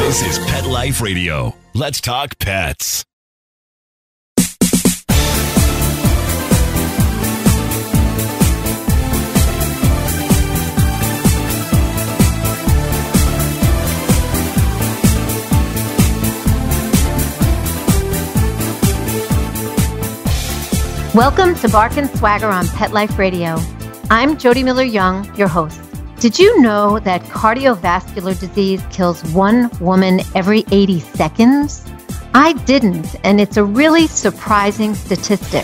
This is Pet Life Radio. Let's talk pets. Welcome to Bark and Swagger on Pet Life Radio. I'm Jody Miller-Young, your host. Did you know that cardiovascular disease kills one woman every 80 seconds? I didn't, and it's a really surprising statistic.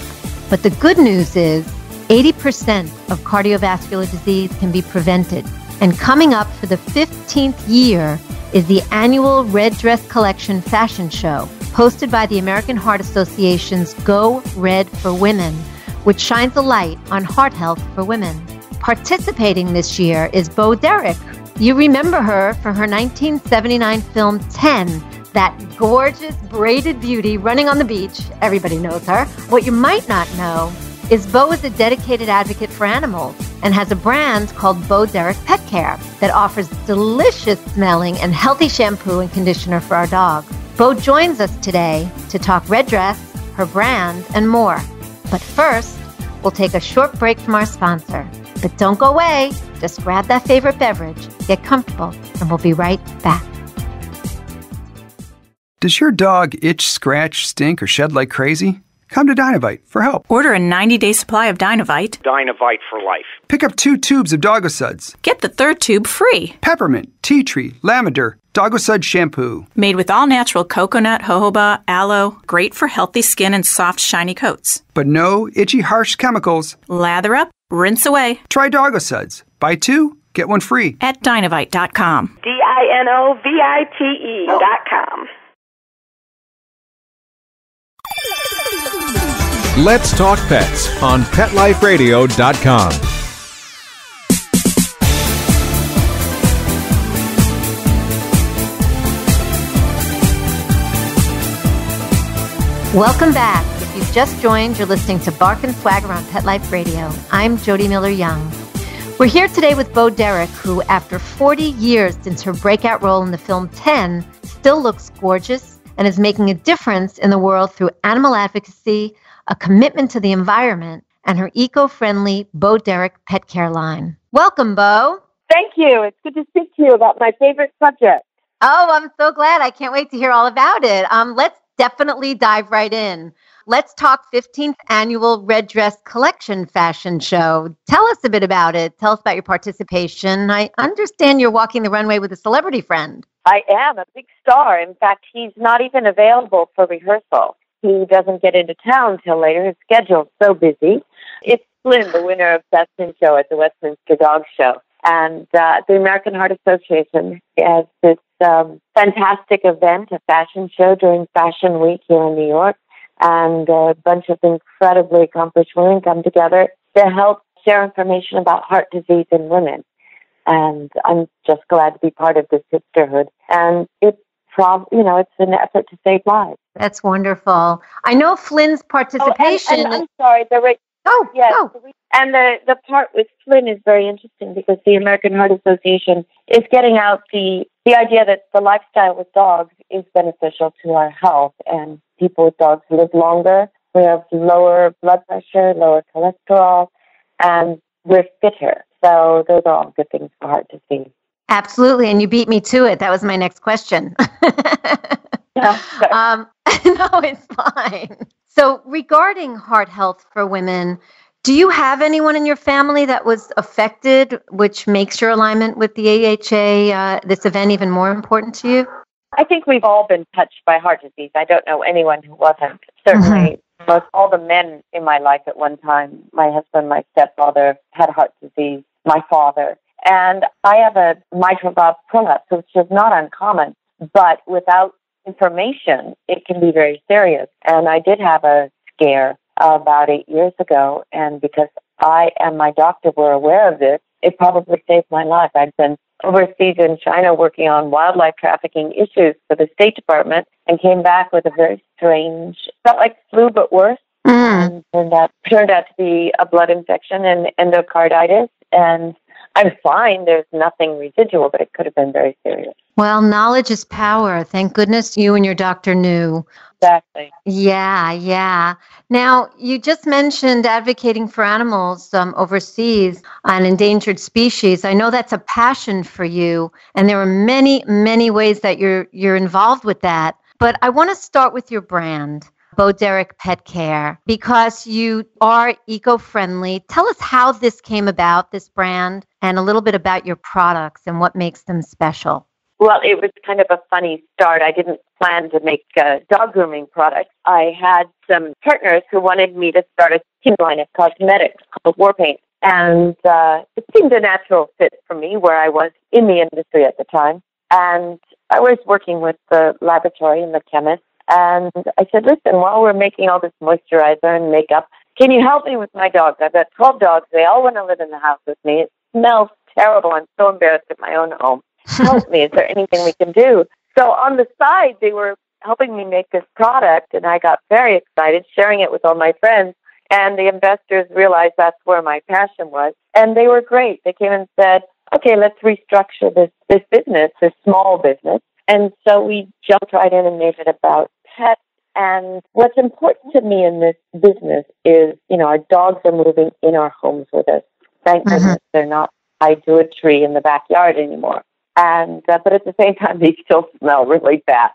But the good news is 80% of cardiovascular disease can be prevented. And coming up for the 15th year is the annual Red Dress Collection fashion show, hosted by the American Heart Association's Go Red for Women, which shines a light on heart health for women. Participating this year is Bo Derek. You remember her for her 1979 film 10, that gorgeous braided beauty running on the beach. Everybody knows her. What you might not know is Bo is a dedicated advocate for animals and has a brand called Bo Derek Pet Care that offers delicious smelling and healthy shampoo and conditioner for our dog. Bo joins us today to talk red dress, her brand, and more. But first, we'll take a short break from our sponsor. But don't go away. Just grab that favorite beverage, get comfortable, and we'll be right back. Does your dog itch, scratch, stink, or shed like crazy? Come to Dynovite for help. Order a 90-day supply of Dynovite. Dynovite for life. Pick up 2 tubes of Doggo Suds. Get the 3rd tube free. Peppermint, tea tree, lavender, Doggo Sud shampoo. Made with all-natural coconut, jojoba, aloe. Great for healthy skin and soft, shiny coats. But no itchy, harsh chemicals. Lather up, rinse away. Try Doggo Suds. Buy 2, get 1 free. At Dynovite.com. DINOVITE.com. Let's Talk Pets on PetLifeRadio.com. Welcome back. If you've just joined, you're listening to Bark and Swagger on Pet Life Radio. I'm Jody Miller-Young. We're here today with Bo Derek, who, after 40 years since her breakout role in the film 10, still looks gorgeous and is making a difference in the world through animal advocacy, a commitment to the environment, and her eco-friendly Bo Derek Pet Care line. Welcome, Bo. Thank you. It's good to speak to you about my favorite subject. Oh, I'm so glad. I can't wait to hear all about it. Let's definitely dive right in. Let's talk 15th Annual Red Dress Collection Fashion Show. Tell us a bit about it. Tell us about your participation. I understand you're walking the runway with a celebrity friend. I am a big star. In fact, he's not even available for rehearsal. He doesn't get into town till later. His schedule's so busy. It's Flynn, the winner of Best in Show at the Westminster Dog Show. And the American Heart Association has this fantastic event, a fashion show during Fashion Week here in New York. And a bunch of incredibly accomplished women come together to help share information about heart disease in women. And I'm just glad to be part of this sisterhood. And it's an effort to save lives. That's wonderful. I know Flynn's participation. And I'm sorry. Yes. Go. And the part with Flynn is very interesting because the American Heart Association is getting out the idea that the lifestyle with dogs is beneficial to our health, and people with dogs live longer. We have lower blood pressure, lower cholesterol, and we're fitter. So those are all good things for heart disease. Absolutely, and you beat me to it. That was my next question. No, it's fine. So regarding heart health for women, do you have anyone in your family that was affected, which makes your alignment with the AHA, this event, even more important to you? I think we've all been touched by heart disease. I don't know anyone who wasn't. Certainly, most all the men in my life at one time, my husband, my stepfather, had heart disease, my father. And I have a mitral valve prolapse, which is not uncommon, but without information, it can be very serious. And I did have a scare about 8 years ago, and because I and my doctor were aware of this, it probably saved my life. I'd been overseas in China working on wildlife trafficking issues for the State Department and came back with a very strange, felt like flu but worse, and that turned out to be a blood infection and endocarditis, and I'm fine. There's nothing residual, but it could have been very serious. Well, knowledge is power. Thank goodness you and your doctor knew. Exactly. Yeah, yeah. Now, you just mentioned advocating for animals overseas on endangered species. I know that's a passion for you, and there are many, many ways that you're involved with that. But I want to start with your brand, Bo Derek Pet Care, because you are eco-friendly. Tell us how this came about, this brand, and a little bit about your products and what makes them special. Well, it was kind of a funny start. I didn't plan to make dog grooming products. I had some partners who wanted me to start a skin line of cosmetics called War Paint. And it seemed a natural fit for me where I was in the industry at the time. And I was working with the laboratory and the chemist. And I said, listen, while we're making all this moisturizer and makeup, can you help me with my dogs? I've got 12 dogs. They all want to live in the house with me. It smells terrible. I'm so embarrassed at my own home. Help me. Is there anything we can do? So on the side, they were helping me make this product, and I got very excited, sharing it with all my friends. And the investors realized that's where my passion was. And they were great. They came and said, okay, let's restructure this business, this small business. And so we jumped right in and made it about pets. And what's important to me in this business is, our dogs are moving in our homes with us. Thank goodness they're not tied to a tree in the backyard anymore. And but at the same time, they still smell really bad.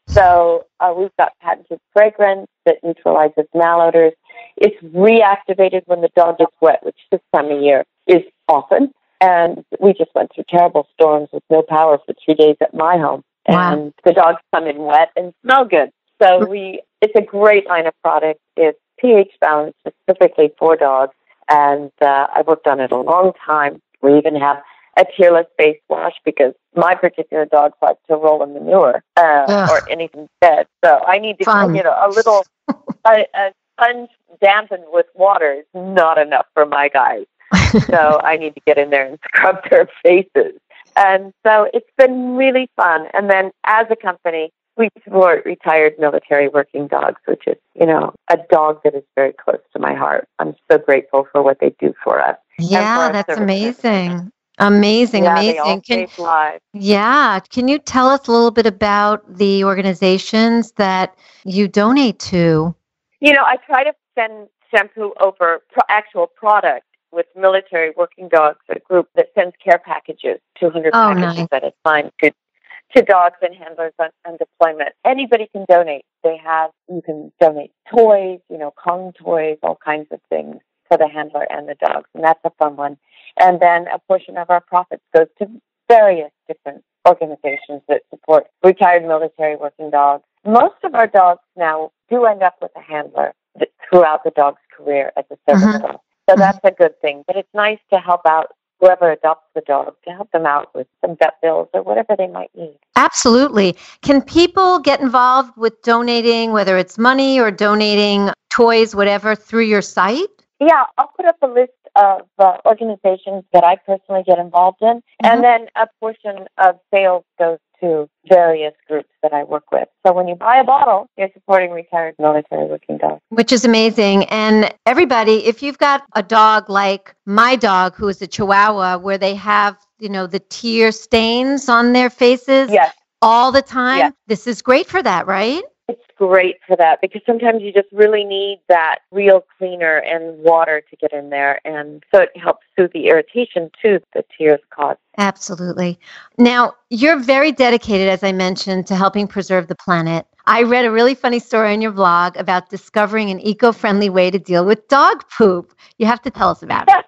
So we've got patented fragrance that neutralizes malodors. It's reactivated when the dog gets wet, which this time of year is often. And we just went through terrible storms with no power for 3 days at my home. Wow. And the dogs come in wet and smell good. So it's a great line of product. It's pH balanced specifically for dogs. And I've worked on it a long time. We even have a tearless face wash because my particular dogs like to roll in manure or anything dead. So I need to, a little a sponge dampened with water is not enough for my guys. So I need to get in there and scrub their faces. And so it's been really fun. And then as a company, we support retired military working dogs, which is, a dog that is very close to my heart. I'm so grateful for what they do for us. Yeah, that's amazing. Amazing. They all save lives. Yeah. Can you tell us a little bit about the organizations that you donate to? I try to send shampoo over actual product with military working dogs, a group that sends care packages, 200 packages at a time to dogs and handlers on deployment. Anybody can donate. You can donate toys, Kong toys, all kinds of things for the handler and the dogs, and that's a fun one. And then a portion of our profits goes to various different organizations that support retired military working dogs. Most of our dogs now do end up with a handler throughout the dog's career as a service dog. So that's a good thing. But it's nice to help out whoever adopts the dog, to help them out with some vet bills or whatever they might need. Absolutely. Can people get involved with donating, whether it's money or donating toys, whatever, through your site? Yeah, I'll put up a list of organizations that I personally get involved in, and then a portion of sales goes to various groups that I work with. So when you buy a bottle, you're supporting retired military working dogs. Which is amazing. And everybody, if you've got a dog like my dog, who is a Chihuahua, where they have, the tear stains on their faces all the time, this is great for that, right? It's great for that because sometimes you just really need that real cleaner and water to get in there. And so it helps soothe the irritation too the tears cause. Absolutely. Now, you're very dedicated, as I mentioned, to helping preserve the planet. I read a really funny story on your blog about discovering an eco-friendly way to deal with dog poop. You have to tell us about it.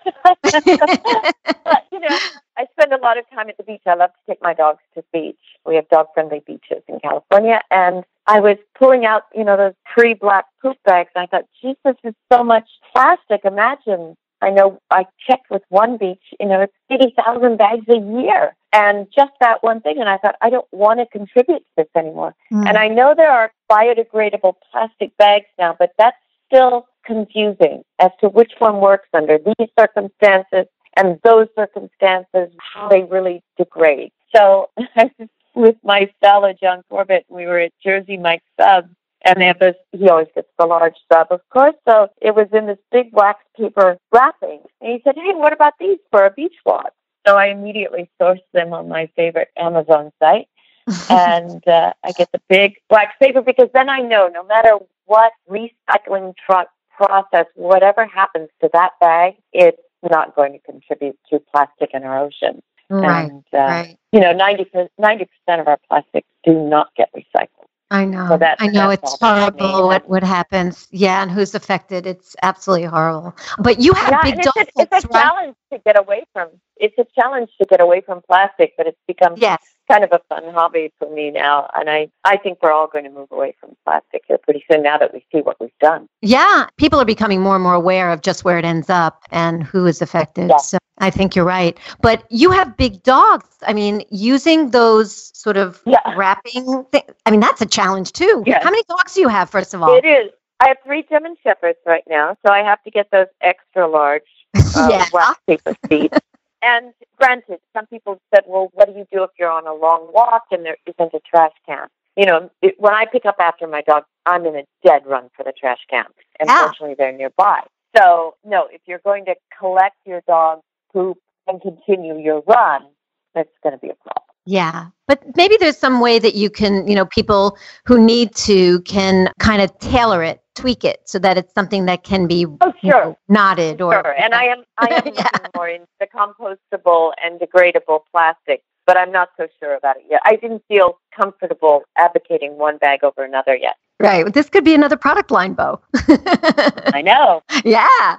I spend a lot of time at the beach. I love to take my dogs to the beach. We have dog-friendly beaches in California. And I was pulling out, those 3 black poop bags. And I thought, Jesus, there's so much plastic. Imagine. I know I checked with one beach, it's 80,000 bags a year. And just that one thing. And I thought, I don't want to contribute to this anymore. And I know there are biodegradable plastic bags now, but that's still confusing as to which one works under these circumstances and those circumstances, how they really degrade. So I was with my fella, John Corbett, we were at Jersey Mike's Sub, and they have this, he always gets the large sub, of course, so it was in this big wax paper wrapping. And he said, hey, what about these for a beach walk? So I immediately sourced them on my favorite Amazon site, and I get the big black paper because then I know no matter what recycling truck process, whatever happens to that bag, it's not going to contribute to plastic in our ocean. Right, And, right. 90% of our plastics do not get recycled. I know. So I know it's horrible me. what happens. Yeah, and who's affected. It's absolutely horrible. But you have big dogs, it's a challenge to get away from. It's a challenge to get away from plastic, but it's become kind of a fun hobby for me now. And I think we're all going to move away from plastic here pretty soon now that we see what we've done. Yeah, people are becoming more and more aware of just where it ends up and who is affected. Yeah. So I think you're right. But you have big dogs. I mean, using those sort of wrapping things, I mean, that's a challenge too. Yes. How many dogs do you have, first of all? It is. I have 3 German Shepherds right now, so I have to get those extra large wax paper seats. And granted, some people said, well, what do you do if you're on a long walk and there isn't a trash can? When I pick up after my dog, I'm in a dead run for the trash can. Unfortunately, they're nearby. So, no, if you're going to collect your dog's poop and continue your run, that's going to be a problem. Yeah, but maybe there's some way that you can, people who need to can kind of tailor it, tweak it, so that it's something that can be knotted. Sure, and I am looking more into the compostable and degradable plastic, but I'm not so sure about it yet. I didn't feel comfortable advocating one bag over another yet. Right. This could be another product line, Bo. I know. Yeah.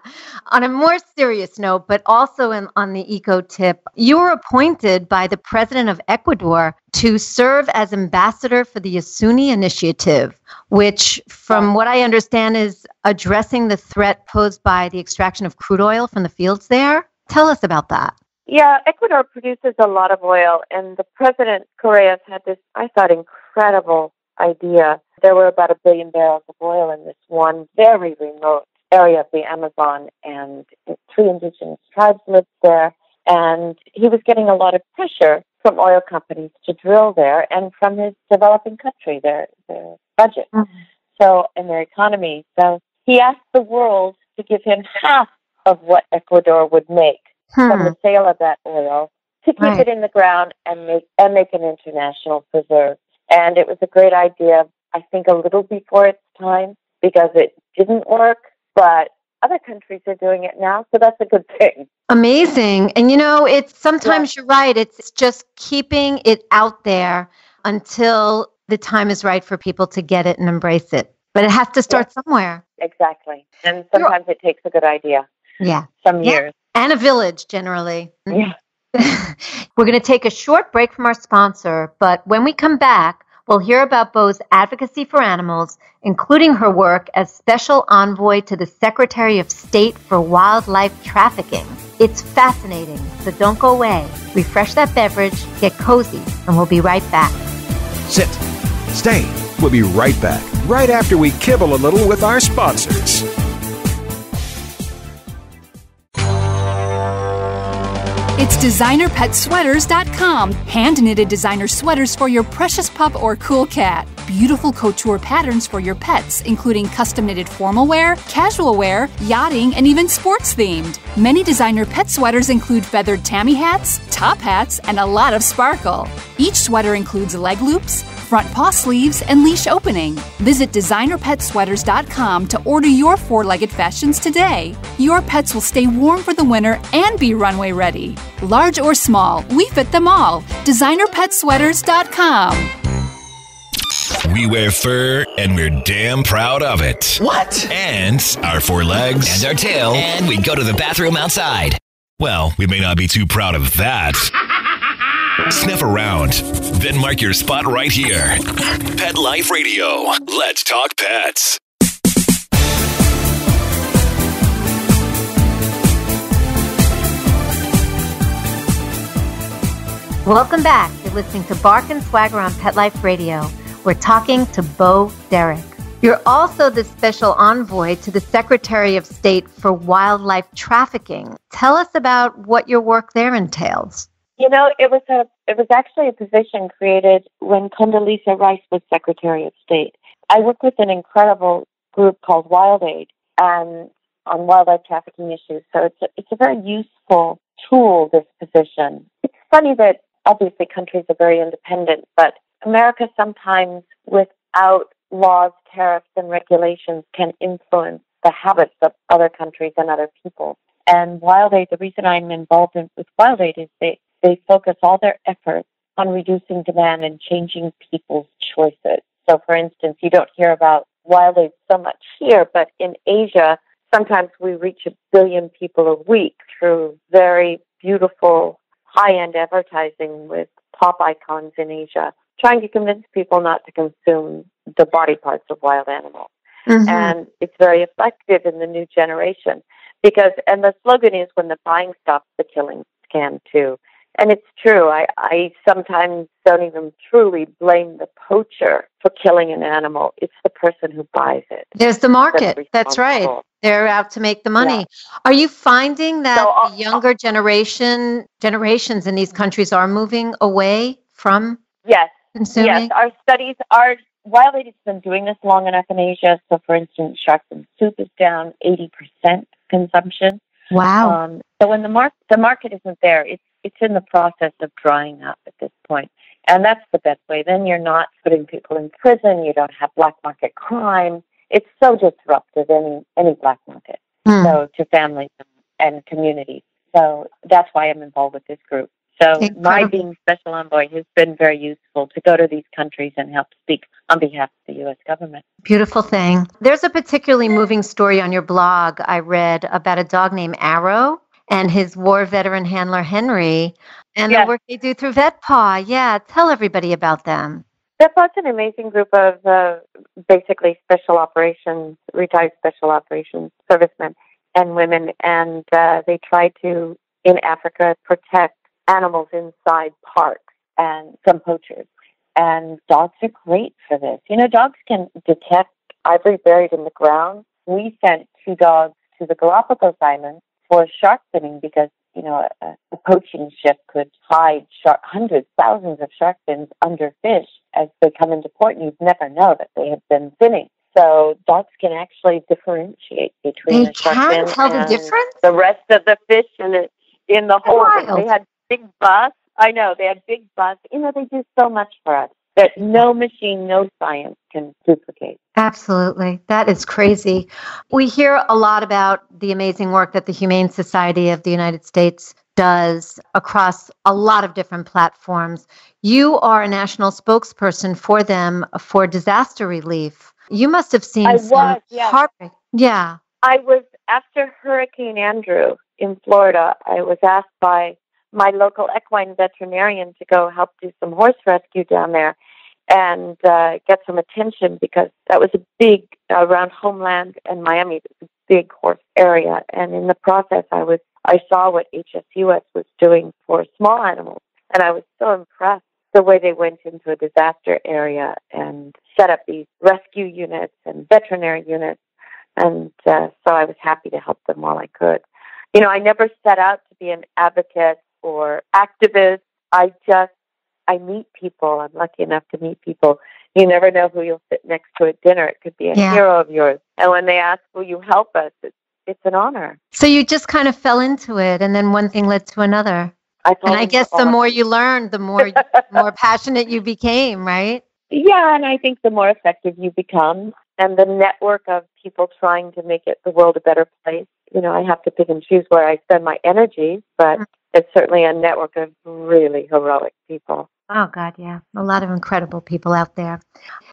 On a more serious note, but also on the eco tip, you were appointed by the president of Ecuador to serve as ambassador for the Yasuni Initiative, which, from what I understand, is addressing the threat posed by the extraction of crude oil from the fields there. Tell us about that. Yeah, Ecuador produces a lot of oil, and the president, Correas, had this, I thought, incredible idea. There were about 1 billion barrels of oil in this one very remote area of the Amazon, and 3 indigenous tribes lived there. And he was getting a lot of pressure from oil companies to drill there and from his developing country, their budget, and their economy. So he asked the world to give him half of what Ecuador would make from the sale of that oil to keep it in the ground and make an international preserve. And it was a great idea, I think, a little before its time because it didn't work, but other countries are doing it now, so that's a good thing. Amazing. And it's sometimes you're right. It's just keeping it out there until the time is right for people to get it and embrace it. But it has to start somewhere. Exactly. And sometimes it takes a good idea. Yeah. Some years. And a village, generally. Yeah. We're going to take a short break from our sponsor, but when we come back, we'll hear about Bo's advocacy for animals, including her work as special envoy to the Secretary of State for Wildlife Trafficking. It's fascinating, so don't go away. Refresh that beverage, get cozy, and we'll be right back. Sit. Stay. We'll be right back, right after we kibble a little with our sponsors. It's designerpetsweaters.com. Hand-knitted designer sweaters for your precious pup or cool cat. Beautiful couture patterns for your pets, including custom-knitted formal wear, casual wear, yachting, and even sports-themed. Many designer pet sweaters include feathered tammy hats, top hats, and a lot of sparkle. Each sweater includes leg loops, front paw sleeves, and leash opening. Visit designerpetsweaters.com to order your 4-legged fashions today. Your pets will stay warm for the winter and be runway ready. Large or small, we fit them all. designerpetsweaters.com. We wear fur, and we're damn proud of it. What? And our 4 legs. And our tail. And we go to the bathroom outside. Well, we may not be too proud of that. Sniff around, then mark your spot right here. Pet Life Radio. Let's talk pets. Welcome back. You're listening to Bark and Swagger on Pet Life Radio. We're talking to Bo Derek. You're also the special envoy to the Secretary of State for Wildlife Trafficking. Tell us about what your work there entails. It was actually a position created when Condoleezza Rice was Secretary of State. I work with an incredible group called Wild Aid on wildlife trafficking issues. So it's a very useful tool, this position. It's funny that obviously countries are very independent, but America sometimes, without laws, tariffs, and regulations, can influence the habits of other countries and other people. And Wild Aid, the reason I'm involved with Wild Aid is they focus all their efforts on reducing demand and changing people's choices. So, for instance, you don't hear about Wild Aid so much here, but in Asia, sometimes we reach 1 billion people a week through very beautiful, high-end advertising with pop icons in Asia, trying to convince people not to consume the body parts of wild animals. Mm-hmm. And it's very effective in the new generation and the slogan is, when the buying stops, the killing can too. And it's true. I sometimes don't even truly blame the poacher for killing an animal. It's the person who buys it. There's the market. That's right. They're out to make the money. Yeah. Are you finding that the younger generations in these countries are moving away from consuming? Yes, our studies are. Wild Aid has been doing this long enough in Asia. So, for instance, shark fin soup is down 80% consumption. Wow. So when the market isn't there, it's in the process of drying up at this point. And that's the best way. Then you're not putting people in prison. You don't have black market crime. It's so disruptive, any black market, so to families and communities. So that's why I'm involved with this group. So my being special envoy has been very useful to go to these countries and help speak on behalf of the U.S. government. Beautiful thing. There's a particularly moving story on your blog I read about a dog named Arrow and his war veteran handler, Henry, and the work they do through VetPaw. Yeah, tell everybody about them. VetPaw's an amazing group of basically retired special operations servicemen and women, and they try to, in Africa, protect animals inside parks and from poachers. And dogs are great for this. You know, dogs can detect ivory buried in the ground. We sent 2 dogs to the Galapagos Islands for shark finning because, you know, a poaching ship could hide hundreds, thousands of shark fins under fish as they come into port, and you'd never know that they have been finning. So dogs can actually differentiate between the shark fin and the rest of the fish in the hole. They had big bus. I know, they had big bus. You know, they do so much for us that no machine, no science can duplicate. Absolutely. That is crazy. We hear a lot about the amazing work that the Humane Society of the United States does across a lot of different platforms. You are a national spokesperson for them for disaster relief. You must have seen heartbreak. Yeah. I was, after Hurricane Andrew in Florida, I was asked by my local equine veterinarian to go help do some horse rescue down there and get some attention because that was a big, around Homeland and Miami, it was a big horse area. And in the process, I saw what HSUS was doing for small animals, and I was so impressed the way they went into a disaster area and set up these rescue units and veterinary units. And so I was happy to help them while I could. You know, I never set out to be an advocate or activist. I meet people. I'm lucky enough to meet people. You never know who you'll sit next to at dinner. It could be a hero of yours. And when they ask, will you help us? It's an honor. So you just kind of fell into it, and then one thing led to another. I guess the more you learned, the more passionate you became, right? Yeah, and I think the more effective you become, and the network of people trying to make the world a better place. You know, I have to pick and choose where I spend my energy, but it's certainly a network of really heroic people. Oh, God, yeah. A lot of incredible people out there.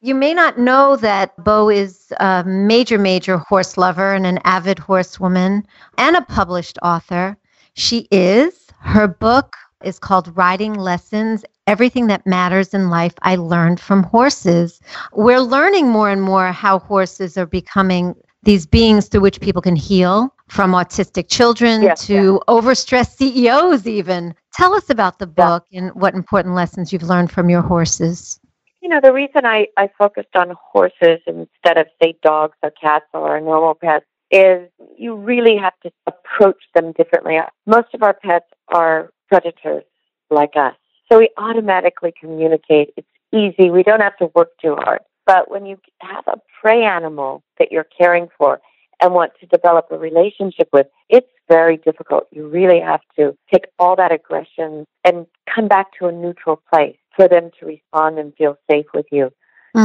You may not know that Bo is a major, major horse lover and an avid horsewoman and a published author. She is. Her book is called Riding Lessons, Everything That Matters in Life I Learned from Horses. We're learning more and more how horses are becoming these beings through which people can heal, from autistic children to overstressed CEOs even. Tell us about the book and what important lessons you've learned from your horses. You know, the reason I focused on horses instead of, say, dogs or cats or normal pets is you really have to approach them differently. Most of our pets are predators like us, so we automatically communicate. It's easy. We don't have to work too hard. But when you have a prey animal that you're caring for, and want to develop a relationship with, it's very difficult. You really have to take all that aggression and come back to a neutral place for them to respond and feel safe with you.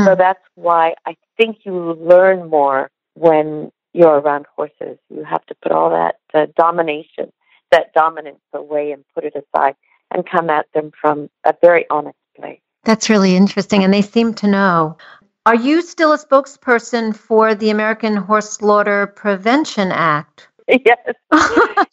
So that's why I think you learn more when you're around horses. You have to put all that domination, that dominance away and put it aside and come at them from a very honest place. That's really interesting, and they seem to know. Are you still a spokesperson for the American Horse Slaughter Prevention Act? Yes.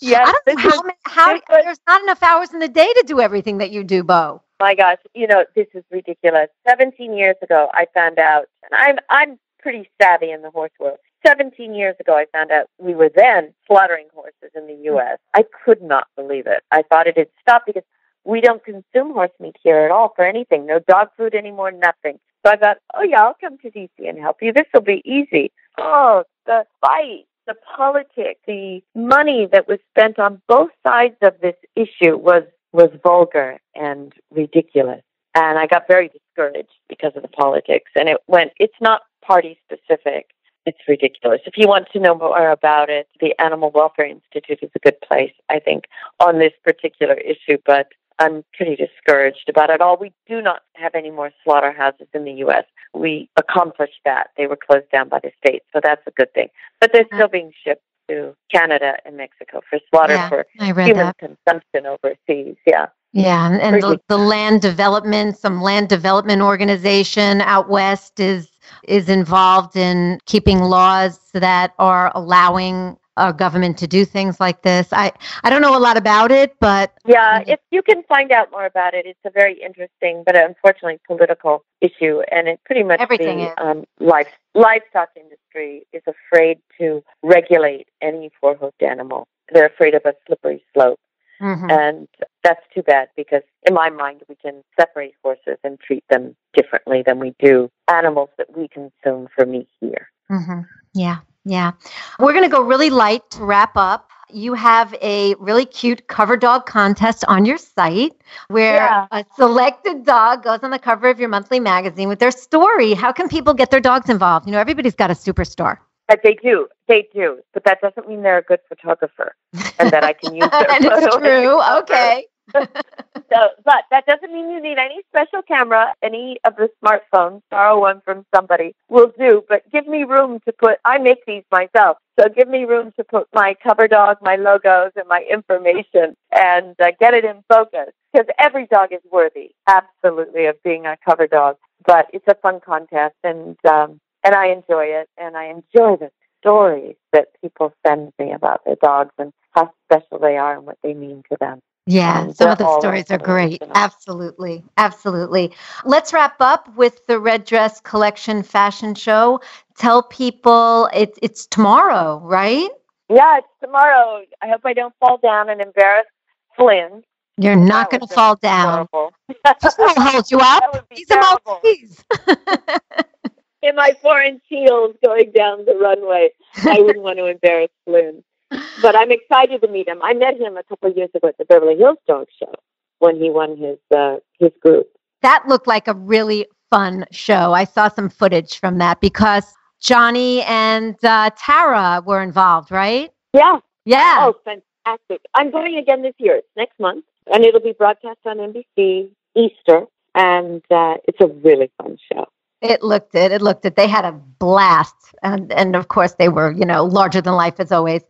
Yes. There's not enough hours in the day to do everything that you do, Bo. My gosh, this is ridiculous. 17 years ago, I found out, and I'm pretty savvy in the horse world. 17 years ago, I found out we were then slaughtering horses in the U.S. I could not believe it. I thought it had stopped because we don't consume horse meat here at all for anything. No dog food anymore, nothing. So I thought, oh yeah, I'll come to D.C. and help you. This will be easy. Oh, the fight, the politics, the money that was spent on both sides of this issue was vulgar and ridiculous. And I got very discouraged because of the politics. And it's not party specific. It's ridiculous. If you want to know more about it, the Animal Welfare Institute is a good place, I think, on this particular issue. But I'm pretty discouraged about it all. We do not have any more slaughterhouses in the U.S. We accomplished that. They were closed down by the states, so that's a good thing. But they're still being shipped to Canada and Mexico for slaughter for human consumption overseas. Yeah. Yeah, and the land development, some land development organization out west is involved in keeping laws that are allowing our government to do things like this. I don't know a lot about it, but yeah, if you can find out more about it, it's a very interesting, but unfortunately political issue, and it pretty much livestock industry is afraid to regulate any four-hoofed animal. They're afraid of a slippery slope. And that's too bad because in my mind, we can separate horses and treat them differently than we do animals that we consume for meat here. Yeah. We're going to go really light to wrap up. You have a really cute cover dog contest on your site where a selected dog goes on the cover of your monthly magazine with their story. How can people get their dogs involved? Everybody's got a superstar. They do. But that doesn't mean they're a good photographer and that I can use their photo. It's true. Okay. But that doesn't mean you need any special camera. Any of the smartphones, borrow one from somebody, will do. But give me room to I make these myself. So give me room to put my cover dog, my logos, and my information and get it in focus. Because every dog is worthy, absolutely, of being a cover dog. But it's a fun contest, and I enjoy it, and I enjoy the stories that people send me about their dogs and how special they are and what they mean to them. Yeah, some of the stories are great. Absolutely. Let's wrap up with the Red Dress Collection Fashion Show. Tell people it's tomorrow, right? Yeah, it's tomorrow. I hope I don't fall down and embarrass Flynn. You're not going to fall down. He's going to hold you up. He's a Maltese. In my 4-inch heels going down the runway. I wouldn't want to embarrass Flynn. But I'm excited to meet him. I met him a couple of years ago at the Beverly Hills Dog Show when he won his group. That looked like a really fun show. I saw some footage from that because Johnny and Tara were involved, right? Yeah. Yeah. Oh, fantastic. I'm going again this year. It's next month, and it'll be broadcast on NBC Easter, and it's a really fun show. It looked it. They had a blast. And of course, they were, larger than life as always.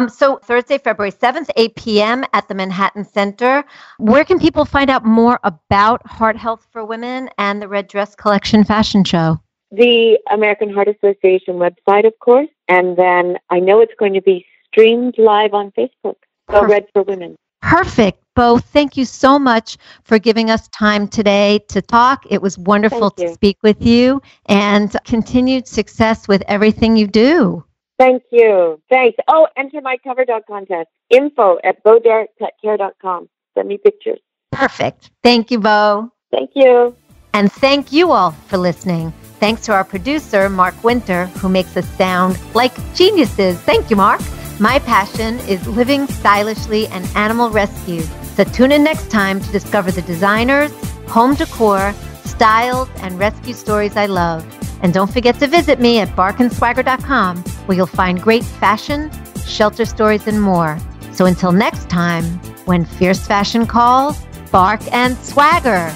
So Thursday, February 7th, 8 p.m. at the Manhattan Center. Where can people find out more about Heart Health for Women and the Red Dress Collection Fashion Show? The American Heart Association website, of course. And then I know it's going to be streamed live on Facebook. So Red for Women. Perfect. Bo, thank you so much for giving us time today to talk. It was wonderful to speak with you, and continued success with everything you do. Thank you. Thanks. Oh, enter my cover dog contest. info@bodarrettpetcare.com. Send me pictures. Perfect. Thank you, Bo. Thank you. And thank you all for listening. Thanks to our producer, Mark Winter, who makes us sound like geniuses. Thank you, Mark. My passion is living stylishly and animal rescue. So tune in next time to discover the designers, home decor, styles, and rescue stories I love. And don't forget to visit me at barkandswagger.com where you'll find great fashion, shelter stories, and more. So until next time, when fierce fashion calls, bark and swagger.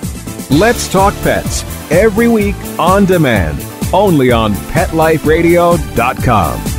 Let's Talk Pets, every week on demand, only on PetLifeRadio.com.